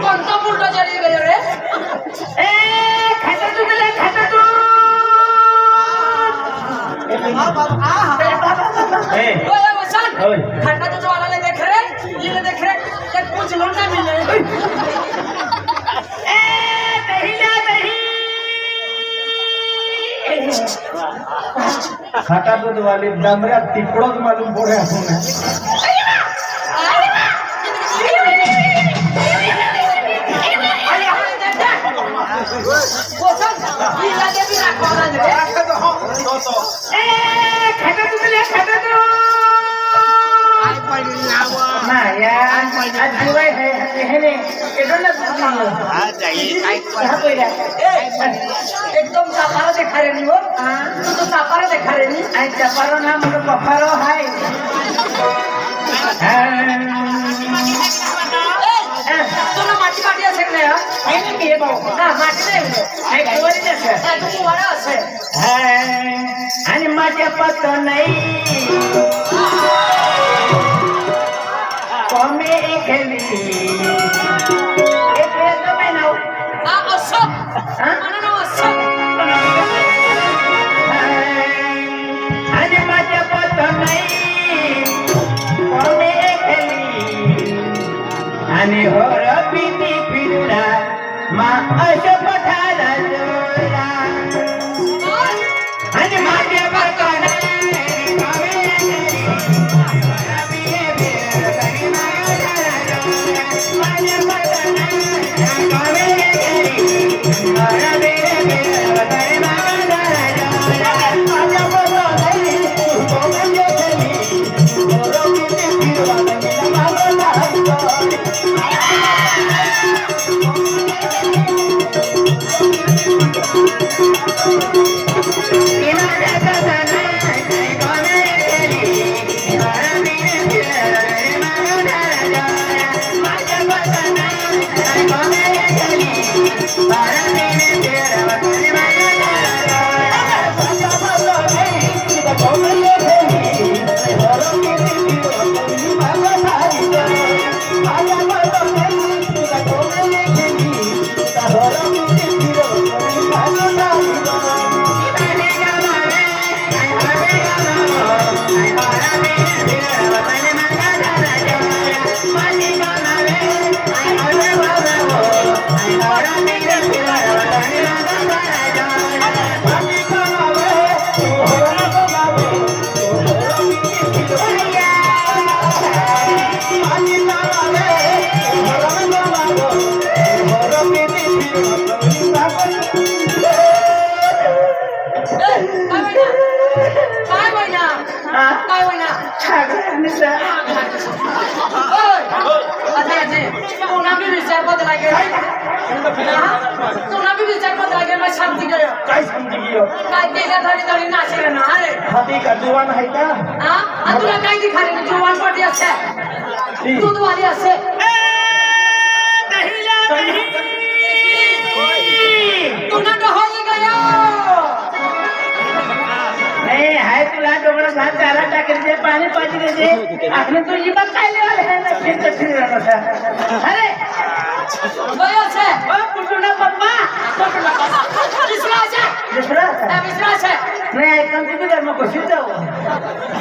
कोणता बुलडा जरी गयो रे खाता तू ओए वसन खाता तो वाला ले देख रे ये देख रे एक कुछ लोन ना मिले खाटा दूध वाले डामरा टिकड़ो तो मालूम पड़े आपने वसन ये लगे भी रखो ना रे खाता तू या आज दिवाय है हेने एडोला एकदम चापारा देखा रे नी वो तू तो चापारा देखा रे नी आई चपारो ना मोर बफारो हाय तू ना माटी माटी আছে रे आई ने के बाऊ ना माटी नाही आई गोरी देसे तू वाडा আছে आणि माझ्या पत नाही कोमे खेली एक तो मैं ना आ असो मला ना असो आणि माझ्या पत नाही कोमे खेली आणि होर पिती पिरुडा मा अशो पठाला जोरा आणि माझ्या पत काय समजी गयो काय केला धरी धरी नाचे ना अरे हाथी का जुवान है का हां तुला काय दिखा रे जुवान पटी আছে दूध वाली আছে दहीला दही तुना तो हो गया नहीं है तुला डोबड़ा भात चारा टाकले दे पानी पाजी दे आपने तो ये बात खाइले वाले है ना फिर रहना था अरे गया છે ओ पुटुना पप्पा विश्वास है विश्वास नहीं आई कम से भी में कोशिश जाओ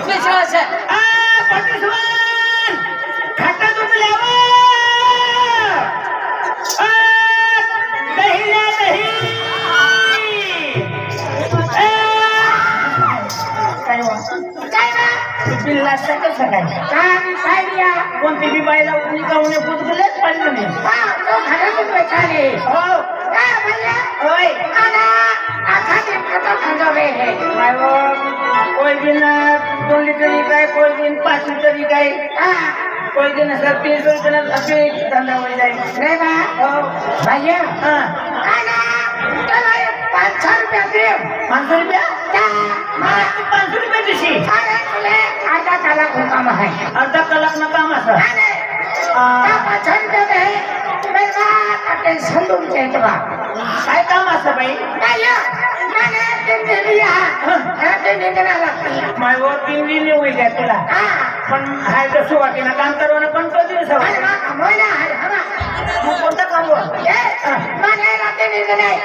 विश्वास है आ पटुसवान खाता तुम लेवा आ दहीला दही काय बिल्ला सकल सकाळी काय दिया कोणती बी बाईला उनी काऊने पुतगलेच पडलं नाही तो घरातच बैठा रे हो काय भैया ओय आना आखा दे खाता खंगावे है कोई दिन 2 लीटर काय कोई दिन 5 लीटर काय कोई दिन सब 3 लीटर अभी धंधा हो जाए रे बा हो भैया हां आना चला 500 रुपया दे 500 रुपया क्या 500 रुपया दिशी अरे तुले आधा कलाक काम है अर्धा कलाक ना काम असं अरे 500 रुपया दे मेरा टेंशन दूर केतवा काय काम असं बाई काय रात्री निघणार लागते माझ्यावर 3 लिहिणे होईल काय तुला पण हाय तर सुवातीनं काम करवानं पण कधी अरे सवय वा, मोयना, अरे हवा. मग कोणतं काम वर મને રાતે નીંદ નહીં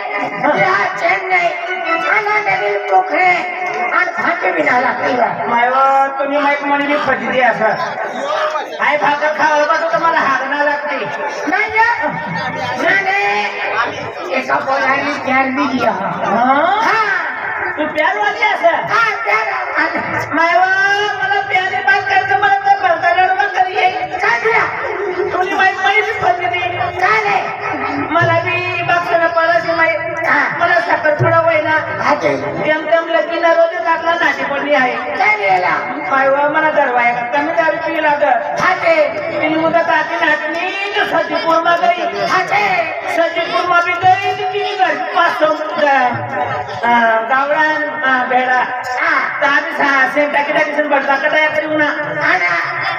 ત્યાં ચેન નહીં આના નવીન પોખરે અને ભાગે વિના લાગતી मायवर तुम्ही माहित म्हणे मी फजिती असं हाय भाकर खावं बघ तुम्हाला हागणं लागते मैंने एका बोलाने प्यार भी दिया हाँ तू प्यार वाली असं हाँ प्यार मायवर मला प्यारे बात करायचं मला तर भरता रडवा करिये काय दिया तुम्ही माहित माहिती फजिती काय रे मला बी बाक्षाला पडायची माहित मला साखर थोडा वयना हाते जमजम लगीना रोज टाकला नाटी पडली आहे काय दिला मायवर मला गरवाय कमी दारू पिऊ लागत हाते तीन मुदत आती नाटणी जो सजीपूर मा गई हाते सजीपूर मा भी गई तीन घर 500 गावडान भेडा हाँ ताबी सेम टाकी टाकी सेम बडता कटाया करी उना आना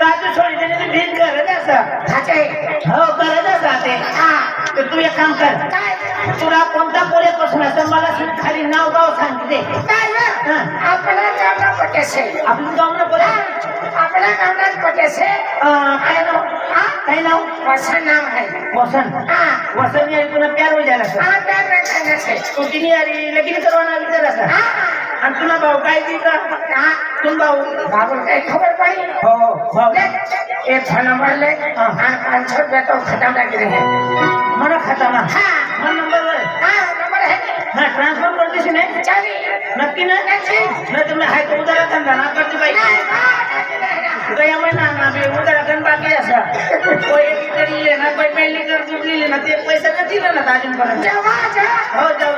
ताबी सोडी देणे भीन करत असं हाते हो करत असं ते हाँ तर तू एक काम कर काय तुला कोणता पोरे प्रश्न असेल मला खाली नाव गाव सांगते काय रे आपला गावना पटे से आपलं गाव ना पोरे आपला गावना पटे से काय नाव काय नाव वसन नाम है वसन हाँ वसन यार तुला प्यार हो जायला सर हाँ प्यार में कहने से तू तिने यारी लगीन करवाना विचार असा हाँ आणि तुला भाऊ काय दी का हाँ तुम भाऊ बाबू के खबर पड़ी हो भाऊ ले एक फोन नंबर ले हाँ। और 500 रुपये तो खत्म लग रहे हैं मला खाता ना हाँ मन नंबर वर हाँ नंबर है हा ट्रान्सफर करतेस नाही चाली नक्की ना नाही तुम्ही हाय तो उदारा धंदा ना करते बाई गया महिना ना बे उदारा धन बाकी असा कोई एक तरी ले ना कोई पेंडिंग कर चुकली ले ना ते पैसा का दिला ना अजून पर्यंत हो जाऊ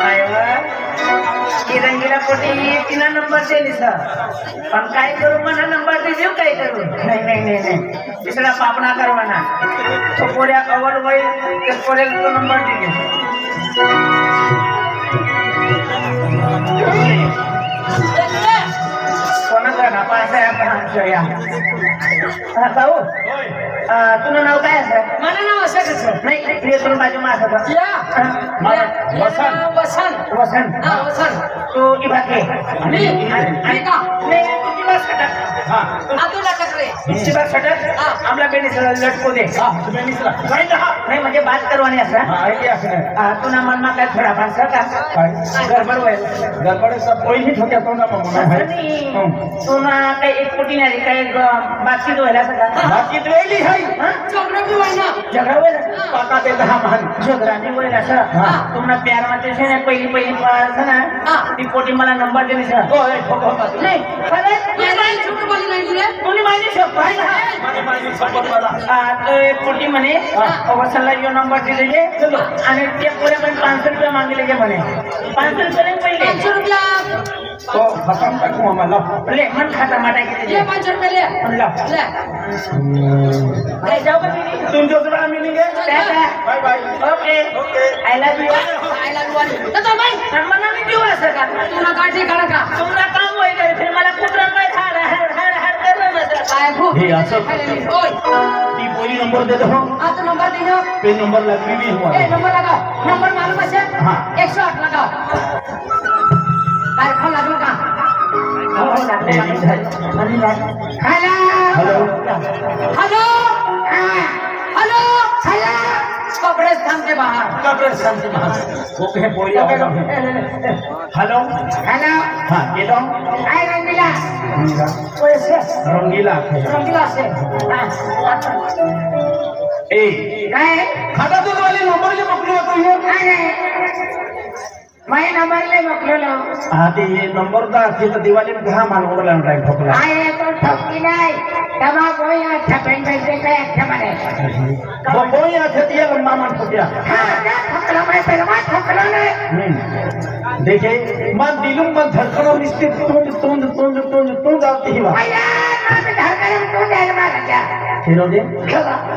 आयवा की रंगीला पोटी तिना नंबर दिली सर पण काय करू मला नंबर दे देऊ काय करू नाही तिसरा पापना करवाना तो पोऱ्या अवल वय ते पोऱ्याला तो नंबर दिले कोणाचा ना पास आहे आपण आमच्या या भाऊ तुझं नाव काय असं मला नाव असं कसं नाही प्रिय तुला माझ्या माझं वसन वसन हा वसन तू इभाके मी का नाही तुझी बस खटक आतूला टकरे तुझी बस खटक आमला बेनीसला लटको दे नाही म्हणजे बात करवानी असं तुला मनमा काय थोडा फार का गडबड होईल गडबडीचा पहिलीच होत्या तो ना तुला काही एक कोटी नाही काही बातचीत व्हायला सगळं बाकी वेळी हाय चोकडं पिवायना झगडा होईल पाका ते 10 मान झगडानी होईल असं तुम्हाला प्यार मध्ये से पहिली असं ना ती पोटी मला नंबर दिली सर होय ठोको नाही खरंच छोटं बोली नाही तुला तुम्ही माझी शोक आहे ना माझी माझी सपोर्ट मला तो एक पोटी म्हणे वसलला यो नंबर दिलेले आणि ते पुरे पण 500 रुपये मागलेले म्हणे 500 रुपये पहिले 500 रुपया तो खतम टाकू आम्हाला ले मन खाता माटा किती ले 500 रुपये ले म्हणलं ले काय जाऊ का तुम्ही तुमच्या जरा आम्ही निघे bye bye okay I love you I love you तर बाई मला मी देऊ असं का तुला काय ठिकाण का तुम्हाला काम होईल फिर मला कुत्रा काय हाड हाड हाड हाड करणं नसतं काय भूक हे असं ओय ती पहिली नंबर दे दो आ तो नंबर दे दो पे नंबर लगवी भी हुआ ए नंबर लगाओ नंबर मालूम है हाँ। 108 लगाओ काय फोन लागलो का hello hello hello hello hello कब्रिस्तान के बाहर कब्रिस्तान से बाहर ओके बोली आवाज हेलो हेलो हां ये दो हाय रंगीला पैसे रंगीला रंगीला से ए काय खाता दूध वाली नंबर ले पकड़ो तो ये काय मैं नंबर ले मोकलो हां ते ये नंबर दा की तो दिवाली में कहां मान ओडला टाइम ठोकला आए तो ठोकी नहीं तमा कोई अच्छा पेन पेन से काय अच्छा बने वो कोई आथे दिया मामा ठोकिया हाँ ठोकलो मैं पहले ठोकलो नहीं देखिए मन दिलुम मन धड़कनों रिश्ते तूं जाती ही बात भैया मैं घर में तो डेल मार गया फिर दे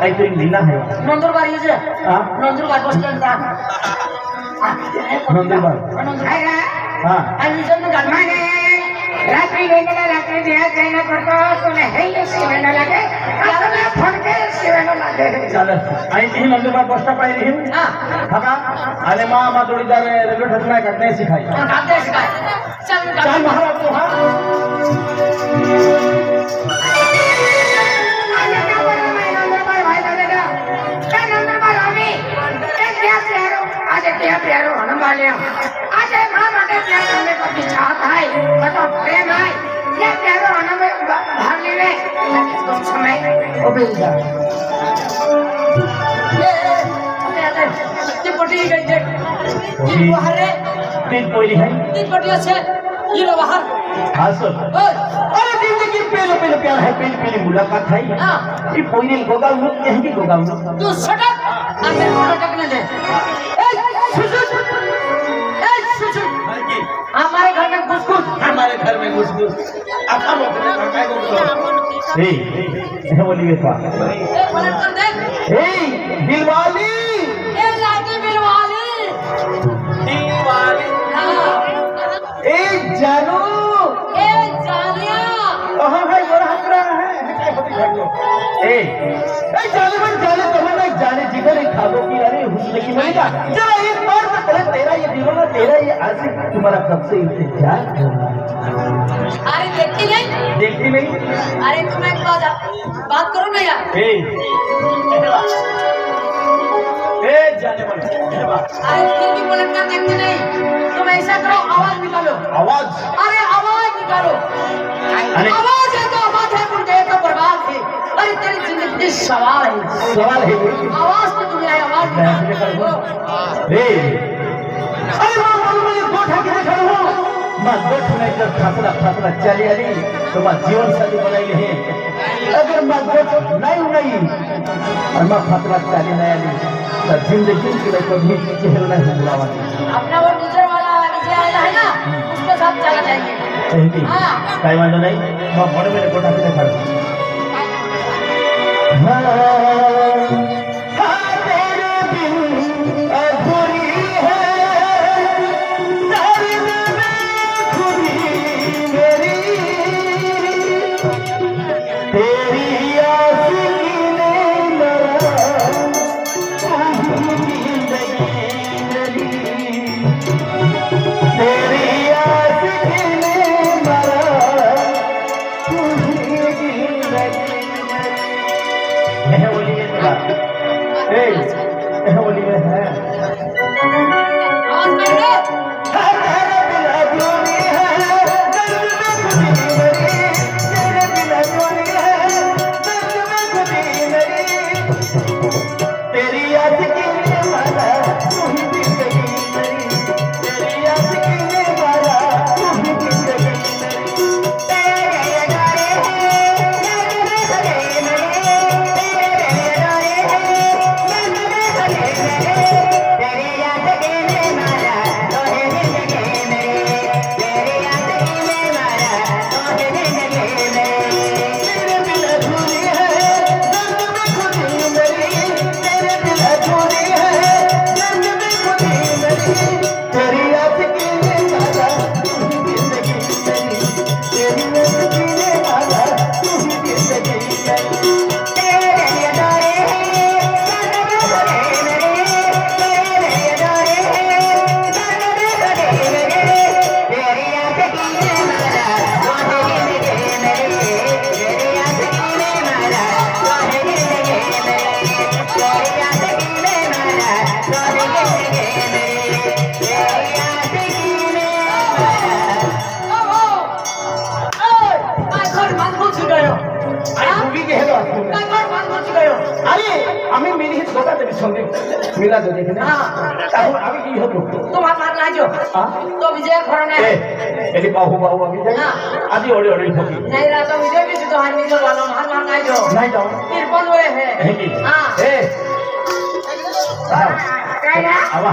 आई तो लीला है नंदुरबार ये जे हां नंदुरबार बस स्टैंड का नंदुरबार आएगा हां आणि जण गाडी मैंने रात्रि लेने रात्रि दिया कहना पड़ता तो नहीं ये सीने लगे अब मैं फोन के किंवा माझे चालेल आणि ती नंदुरबार पोस्टा पाहिजे ही हा बघा आणि मा जोडीदार रेल्वे ठरलाय का नाही शिकाय खातेस काय चल मी चाल काढतो. महाराज तू हा माझे नाव बरं नाही नंदुरबार व्हायला देगा काय नंदुरबार आम्ही एक क्या प्यारो आज क्या प्यारो हनुमाने आज मां माटे प्यार करने को भी चाहत है मतलब प्रेम है ये प्यारो हनुमान भाग लेवे कुछ समय ओ बेटा ती पटी गई देख ती बाहर रे तीन पहिली है ती पटी আছে ये लो बाहर हाँ सर ओए अरे जिंदगी पहले प्यार है पहली मुलाकात है हाँ। ये पहिली गोगा मुक्त है कि गोगा मुक्त तू सटक अंदर को लटकने दे ए सुसु हमारे घर में घुस हमारे घर में घुस आता मोकले काय बोलतो ए ये बोली बेटा ए पलट कर देख ए दिलवाली ए लाठी बिलवाली दीवाली हाँ ए जानू ए जानिया कहाँ है वो हंस रहा है क्या होती है ए जाने तो मैं जाने जिगर एक खाबो की अरे हुस्न की मलिका जरा एक बार तो पहले तेरा ये दीवाना तेरा ये आशिक तुम्हारा कब से इंतजार कर रहा है अरे देखती नहीं देखती नहीं अरे तुम एक बात करो ना यार ए जाने वाले अरे फिर भी पलट कर देखते नहीं तुम ऐसा करो आवाज निकालो आवाज अरे आवाज निकालो अरे आवाज है तो आवाज है मुर्दे तो बर्बाद है अरे तेरी जिंदगी सवाल है सवाल है कोई आवाज तो तुम्हें आई आवाज मैं निकालो ए अरे मां मुझे गोठा के खड़ो हो मां गोठ में जब फासला चली आली तो मां जीवन साथी बनाई है अगर मां गोठ नहीं और मां फासला चली नहीं आली तो जिंदगी के लिए कभी चेहरा नहीं बुलावा अपना वो टीचर वाला विजय आया है ना उसके साथ चला जाएंगे सही हाँ। काय वांदो नहीं मां बड़े मेरे गोठा के खड़ो तेरे बिन अधूरी है दर्द में खुदी मेरी तेरी आशिकी ने मरा जिंदगी मेरी तेरी आशिकी ने मरा जिंदगी यह बोली है तेरा यह बोली में है आवाज कर रे तेरे बिना अधूरी है दर्द में खुदी मेरी तेरे बिना अधूरी है दर्द में खुदी मेरी तेरी आशिकी ने मारा तू ही जिंदगी मेरी तेरी आशिकी ने मारा तू ही जिंदगी मेरी तेरे गारे तेरे बिन अधूरी है दर्द में खुदी मेरी तेरे बिन अधूरी है दर्द में खुदी मेरी तेरी आशिकी ने मारा तू ही जिंदगी मेरी तेरी आशिकी ने मारा तू ही जिंदगी मेरी तेरे अदारे दर्द में खुदी मेरी तेरे अदारे दर्द में खुदी मेरी तेरी आशिकी ने मारा तू ही जिंदगी मेरी तेरी आशिकी ने मारा तू ही जिंदगी मेरी तेरी आशिकी ने मारा तू ही जिंदगी मेरी तेरी आशिकी ने काय घर बांधून गयो अरे मुगी के हेलो काय घर बांधून गयो अरे আমি মিলি গোটা দেবী সঙ্গে মিলা তো দেখে না তাহলে আমি কি হতো তোমার মার লাজো হ্যাঁ তো বিজয় ঘরনে এ এটি বাহু আমি যাই হ্যাঁ। আজি ওড়ে ওড়ে থাকি नहीं रहा तो विजय भी तो हार मिलो वाला मार मार लाजो নাই যাও फिर बंद हुए है है কি हाँ এ काय ना আমার